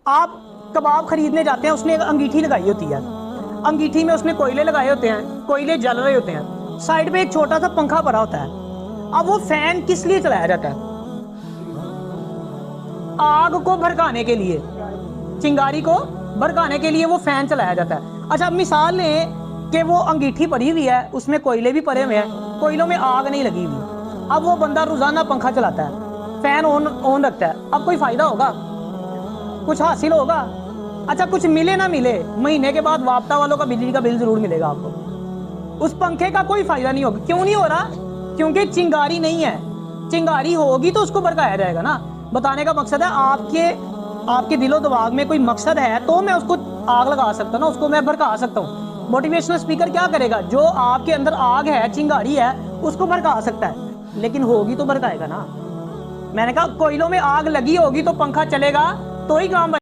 आप कबाब खरीदने जाते हैं, उसने एक अंगीठी लगाई होती है, अंगीठी में उसने कोयले लगाए होते हैं, कोयले जल रहे होते हैं, साइड पे एक छोटा सा पंखा पड़ा होता है। अब वो फैन किस लिए चलाया जाता है? आग को भड़काने के लिए, चिंगारी को भड़काने के लिए वो फैन चलाया जाता है। अच्छा, मिसाल लें कि वो अंगीठी पड़ी हुई है, उसमें कोयले भी पड़े हुए हैं, कोयलों में आग नहीं लगी हुई। अब वो बंदा रोजाना पंखा चलाता है, फैन ऑन रखता है, अब कोई फायदा होगा? कुछ हासिल होगा? अच्छा, कुछ मिले ना मिले, महीने के बाद वापता वालों का बिजली का बिल जरूर मिलेगा आपको। उस पंखे का कोई फायदा नहीं होगा। क्यों नहीं हो रहा? क्योंकि चिंगारी नहीं है। चिंगारी होगी तो उसको भड़काया जाएगा ना। बताने का मकसद है, आपके दिलो दिमाग में कोई मकसद है तो मैं उसको आग लगा सकता हूँ ना, उसको मैं भड़का सकता हूँ। मोटिवेशनल स्पीकर क्या करेगा? जो आपके अंदर आग है, चिंगारी है, उसको भड़का सकता है, लेकिन होगी तो भड़काएगा ना। मैंने कहा कोयलों में आग लगी होगी तो पंखा चलेगा, तो ही काम